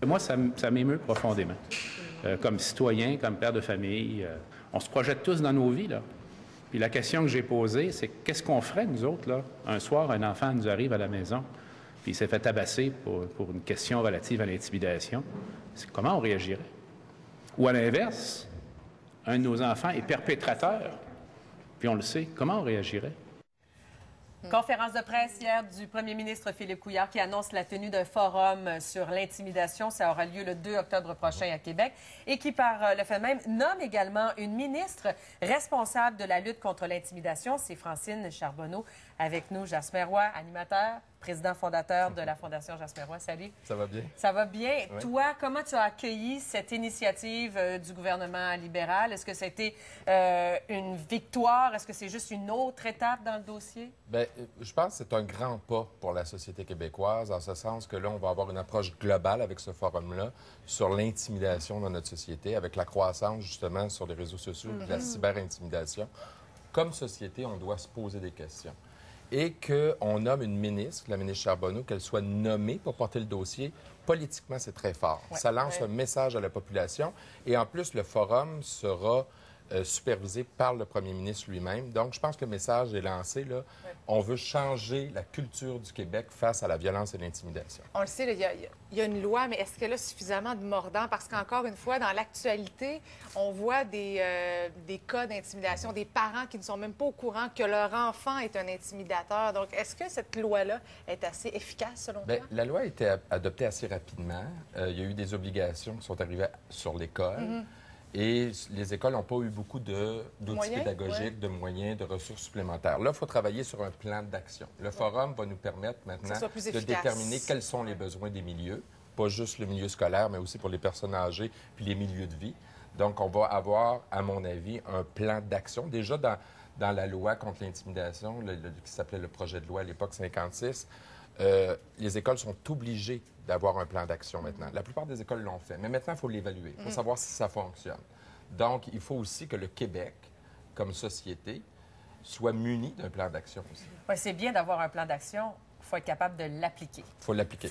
Moi, ça m'émeut profondément. Comme citoyen, comme père de famille, on se projette tous dans nos vies, là. Puis la question que j'ai posée, c'est qu'est-ce qu'on ferait, nous autres, là? Un soir, un enfant nous arrive à la maison, puis il s'est fait tabasser pour une question relative à l'intimidation. Comment on réagirait? Ou à l'inverse, un de nos enfants est perpétrateur, puis on le sait, comment on réagirait? Conférence de presse hier du premier ministre Philippe Couillard qui annonce la tenue d'un forum sur l'intimidation. Ça aura lieu le 2 octobre prochain à Québec et qui, par le fait même, nomme également une ministre responsable de la lutte contre l'intimidation. C'est Francine Charbonneau. Avec nous, Jasmin Roy, animateur, président fondateur de la Fondation Jasmin Roy. Salut. Ça va bien? Ça va bien. Oui. Toi, comment tu as accueilli cette initiative du gouvernement libéral? Est-ce que c'était une victoire? Est-ce que c'est juste une autre étape dans le dossier? Bien, je pense que c'est un grand pas pour la société québécoise, en ce sens que là, on va avoir une approche globale avec ce forum-là sur l'intimidation dans notre société, avec la croissance, justement, sur les réseaux sociaux, de la cyber-intimidation. Comme société, on doit se poser des questions. Et qu'on nomme une ministre, la ministre Charbonneau, qu'elle soit nommée pour porter le dossier, politiquement, c'est très fort. Ouais. Ça lance un message à la population. Et en plus, le forum sera supervisé par le premier ministre lui-même. Donc, je pense que le message est lancé, là. Ouais. On veut changer la culture du Québec face à la violence et l'intimidation. On le sait, il y a une loi, mais est-ce qu'elle a suffisamment de mordant? Parce qu'encore une fois, dans l'actualité, on voit des cas d'intimidation, des parents qui ne sont même pas au courant que leur enfant est un intimidateur. Donc, est-ce que cette loi-là est assez efficace, selon toi? La loi a été adoptée assez rapidement. Il y a eu des obligations qui sont arrivées sur l'école. Et les écoles n'ont pas eu beaucoup d'outils pédagogiques, de moyens, de ressources supplémentaires. Là, il faut travailler sur un plan d'action. Le forum va nous permettre maintenant de déterminer quels sont les besoins des milieux, pas juste le milieu scolaire, mais aussi pour les personnes âgées puis les milieux de vie. Donc, on va avoir, à mon avis, un plan d'action. Déjà, dans la loi contre l'intimidation, qui s'appelait le projet de loi à l'époque 56, les écoles sont obligées d'avoir un plan d'action maintenant. La plupart des écoles l'ont fait, mais maintenant, il faut l'évaluer pour savoir si ça fonctionne. Donc, il faut aussi que le Québec, comme société, soit muni d'un plan d'action aussi. Oui, c'est bien d'avoir un plan d'action. Il faut être capable de l'appliquer. Il faut l'appliquer.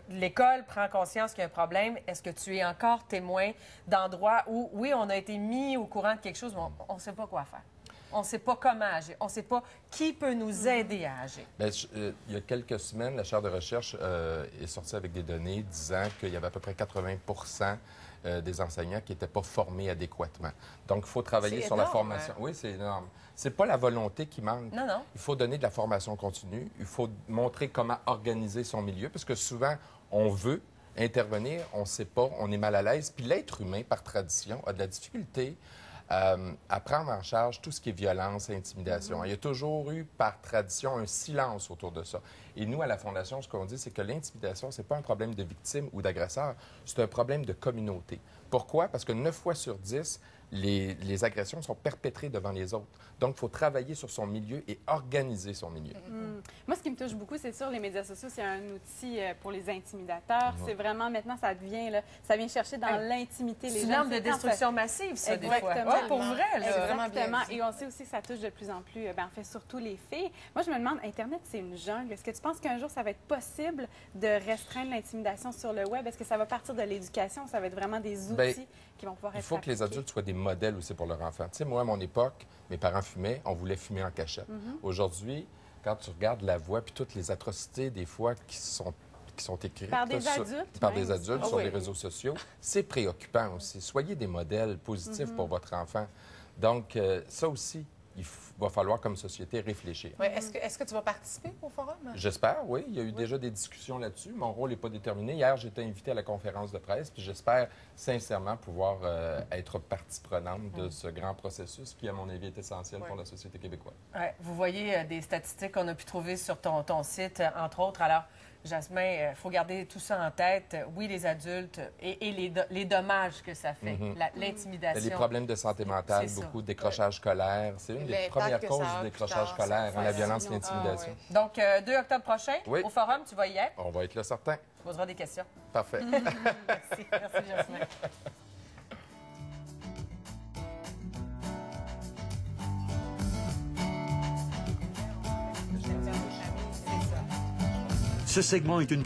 L'école prend conscience qu'il y a un problème. Est-ce que tu es encore témoin d'endroits où, oui, on a été mis au courant de quelque chose, mais on ne sait pas quoi faire? On ne sait pas comment agir. On ne sait pas qui peut nous aider à agir. Bien, il y a quelques semaines, la chaire de recherche est sortie avec des données disant qu'il y avait à peu près 80 des enseignants qui n'étaient pas formés adéquatement. Donc, il faut travailler sur la formation. Oui, c'est énorme. C'est pas la volonté qui manque. Non, non. Il faut donner de la formation continue. Il faut montrer comment organiser son milieu, parce que souvent, on veut intervenir, on ne sait pas, on est mal à l'aise. Puis l'être humain, par tradition, a de la difficulté à prendre en charge tout ce qui est violence et intimidation. Il y a toujours eu, par tradition, un silence autour de ça. Et nous, à la Fondation, ce qu'on dit, c'est que l'intimidation, ce n'est pas un problème de victime ou d'agresseur, c'est un problème de communauté. Pourquoi? Parce que 9 fois sur 10, les agressions sont perpétrées devant les autres. Donc, il faut travailler sur son milieu et organiser son milieu. Moi, ce qui me touche beaucoup, c'est sûr, les médias sociaux, c'est un outil pour les intimidateurs. C'est vraiment, maintenant, ça vient chercher dans l'intimité. C'est une arme de destruction massive, ça, des fois. Exactement. Ouais, pour vrai, là. Exactement. Et on sait aussi que ça touche de plus en plus, en fait, surtout les filles. Moi, je me demande, Internet, c'est une jungle. Est-ce que tu penses qu'un jour, ça va être possible de restreindre l'intimidation sur le web? Est-ce que ça va partir de l'éducation? Ça va être vraiment des outils qui vont pouvoir être Il faut que les adultes soient des modèles aussi pour leurs enfants. Tu sais, moi, à mon époque, mes parents fumaient, on voulait fumer en cachette. Aujourd'hui, quand tu regardes la voix puis toutes les atrocités, des fois, qui sont écrites par des adultes, sur les réseaux sociaux, c'est préoccupant aussi. Soyez des modèles positifs pour votre enfant. Donc, ça aussi, il va falloir, comme société, réfléchir. Oui. Est-ce que tu vas participer au forum? J'espère, oui. Il y a eu déjà des discussions là-dessus. Mon rôle n'est pas déterminé. Hier, j'ai été invité à la conférence de presse, puis j'espère sincèrement pouvoir être partie prenante de ce grand processus qui, à mon avis, est essentiel pour la société québécoise. Ouais. Vous voyez des statistiques qu'on a pu trouver sur ton site, entre autres. Alors, Jasmin, il faut garder tout ça en tête. Oui, les adultes et les dommages que ça fait, l'intimidation. Les problèmes de santé mentale, beaucoup de décrochage scolaire. C'est une des premières causes du décrochage scolaire, la violence et l'intimidation. Donc, 2 octobre prochain, au forum, tu vas y être? On va être là, certain. Tu poseras des questions. Parfait. Merci, Jasmin. Ce segment est une